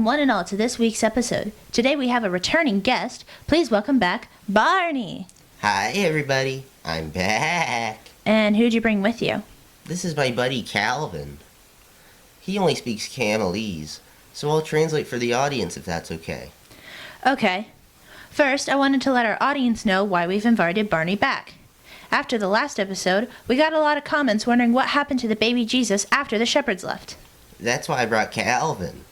welcome one and all to this week's episode. Today we have a returning guest. Please welcome back Baarhney. Hi everybody, I'm back. And who'd you bring with you? This is my buddy Calvin. He only speaks Camelese, so I'll translate for the audience if that's okay. Okay. First, I wanted to let our audience know why we've invited Baarhney back. After the last episode, we got a lot of comments wondering what happened to the baby Jesus after the shepherds left. That's why I brought Calvin.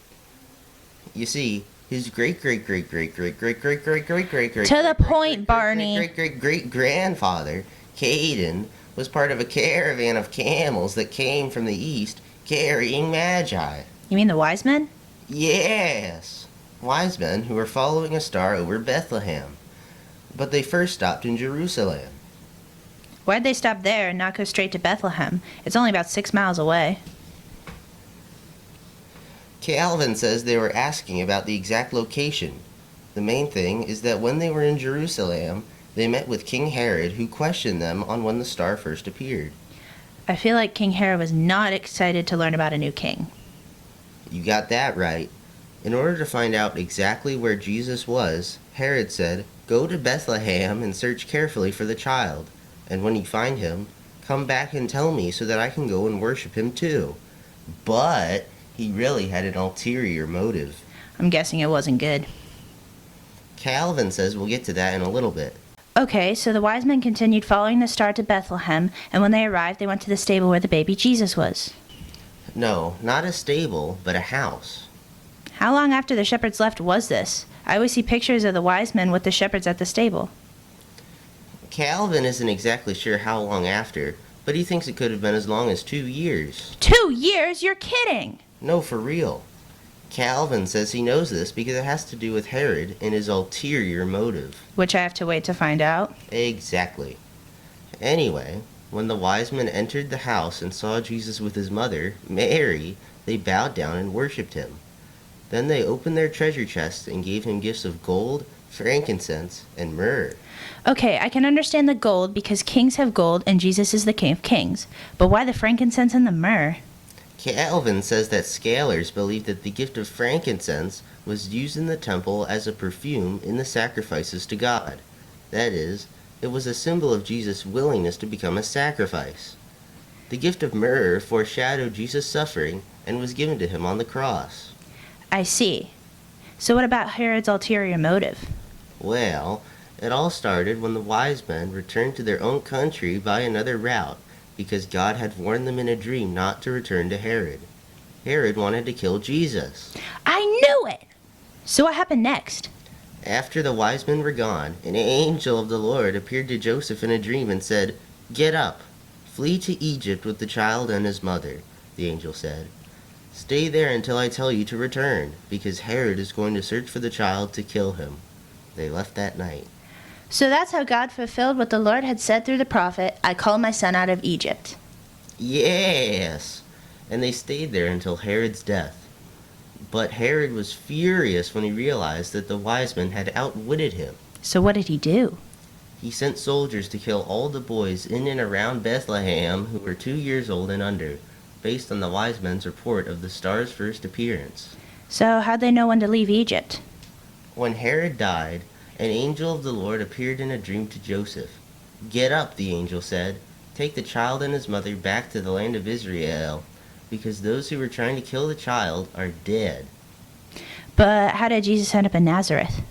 You see, his great-great-great-great-great-great-great-great-great-great-great To the point, Baarhney. great-great-great-grandfather, Caden, was part of a caravan of camels that came from the east carrying magi. You mean the wise men? Yes, wise men who were following a star over Bethlehem. But they first stopped in Jerusalem. Why'd they stop there and not go straight to Bethlehem? It's only about 6 miles away. Calvin says they were asking about the exact location. The main thing is that when they were in Jerusalem, they met with King Herod, who questioned them on when the star first appeared. I feel like King Herod was not excited to learn about a new king. You got that right. In order to find out exactly where Jesus was, Herod said, "Go to Bethlehem and search carefully for the child, and when you find him, come back and tell me so that I can go and worship him too." But he really had an ulterior motive. I'm guessing it wasn't good. Calvin says we'll get to that in a little bit. Okay, so the wise men continued following the star to Bethlehem, and when they arrived, they went to the stable where the baby Jesus was. No, not a stable, but a house. How long after the shepherds left was this? I always see pictures of the wise men with the shepherds at the stable. Calvin isn't exactly sure how long after, but he thinks it could have been as long as 2 years. 2 years? You're kidding! No, for real. Calvin says he knows this because it has to do with Herod and his ulterior motive. Which I have to wait to find out. Exactly. Anyway, when the wise men entered the house and saw Jesus with his mother, Mary, they bowed down and worshipped him. Then they opened their treasure chests and gave him gifts of gold, frankincense, and myrrh. Okay, I can understand the gold because kings have gold and Jesus is the King of Kings. But why the frankincense and the myrrh? Calvin says that scholars believe that the gift of frankincense was used in the temple as a perfume in the sacrifices to God. That is, it was a symbol of Jesus' willingness to become a sacrifice. The gift of myrrh foreshadowed Jesus' suffering and was given to him on the cross. I see. So what about Herod's ulterior motive? Well, it all started when the wise men returned to their own country by another route, because God had warned them in a dream not to return to Herod. Herod wanted to kill Jesus. I knew it! So what happened next? After the wise men were gone, an angel of the Lord appeared to Joseph in a dream and said, "Get up, flee to Egypt with the child and his mother," the angel said. "Stay there until I tell you to return, because Herod is going to search for the child to kill him." They left that night. So that's how God fulfilled what the Lord had said through the prophet, "I called my son out of Egypt." Yes! And they stayed there until Herod's death. But Herod was furious when he realized that the wise men had outwitted him. So what did he do? He sent soldiers to kill all the boys in and around Bethlehem who were 2 years old and under, based on the wise men's report of the star's first appearance. So how'd they know when to leave Egypt? When Herod died, an angel of the Lord appeared in a dream to Joseph. "Get up," the angel said. "Take the child and his mother back to the land of Israel, because those who were trying to kill the child are dead." But how did Jesus end up in Nazareth?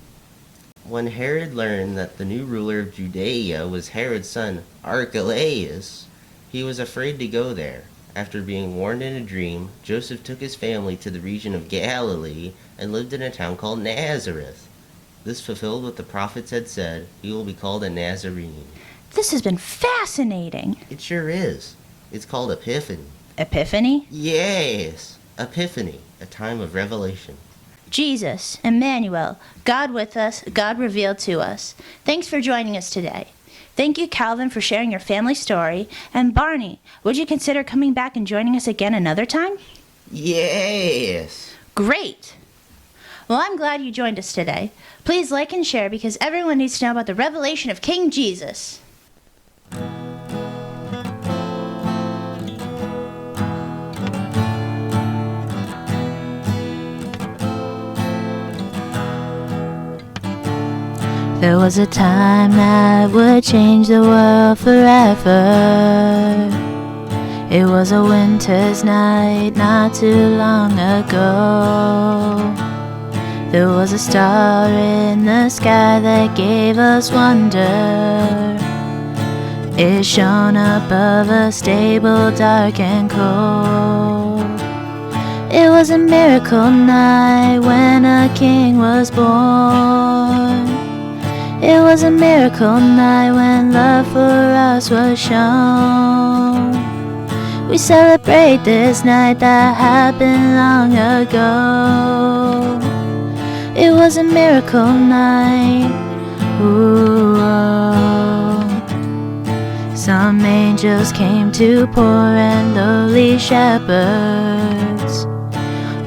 When Herod learned that the new ruler of Judea was Herod's son Archelaus, he was afraid to go there. After being warned in a dream, Joseph took his family to the region of Galilee and lived in a town called Nazareth. This fulfilled what the prophets had said, "He will be called a Nazarene." This has been fascinating. It sure is. It's called Epiphany. Epiphany? Yes, Epiphany, a time of revelation. Jesus, Emmanuel, God with us, God revealed to us. Thanks for joining us today. Thank you, Calvin, for sharing your family story. And Baarhney, would you consider coming back and joining us again another time? Yes. Great. Well, I'm glad you joined us today. Please like and share because everyone needs to know about the revelation of King Jesus. There was a time that would change the world forever. It was a winter's night not too long ago. There was a star in the sky that gave us wonder. It shone above a stable dark and cold. It was a miracle night when a king was born. It was a miracle night when love for us was shown. We celebrate this night that happened long ago. It was a miracle night. Ooh, oh. Some angels came to poor and lowly shepherds,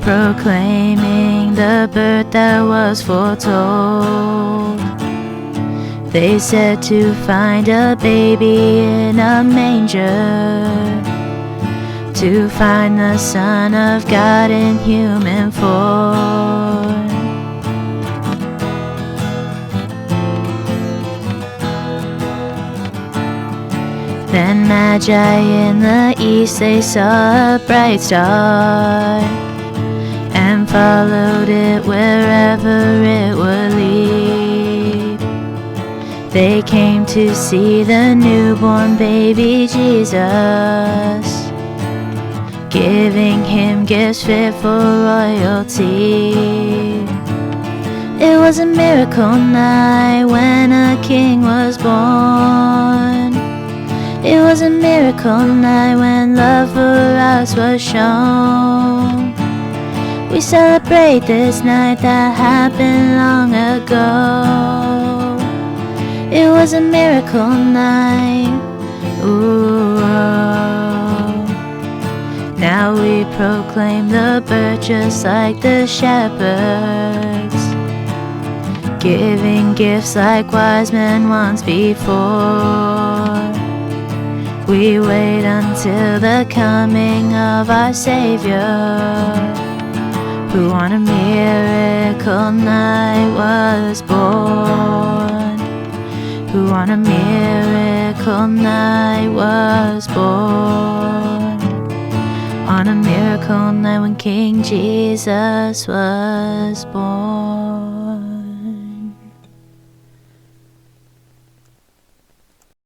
proclaiming the birth that was foretold. They said to find a baby in a manger, to find the Son of God in human form. Then Magi in the east, they saw a bright star, and followed it wherever it would lead. They came to see the newborn baby Jesus, giving him gifts fit for royalty. It was a miracle night when a king was born. It was a miracle night when love for us was shown. We celebrate this night that happened long ago. It was a miracle night. Ooh, oh. Now we proclaim the birth just like the shepherds, giving gifts like wise men once before. We wait until the coming of our Savior, who on a miracle night was born. Who on a miracle night was born. On a miracle night when King Jesus was born.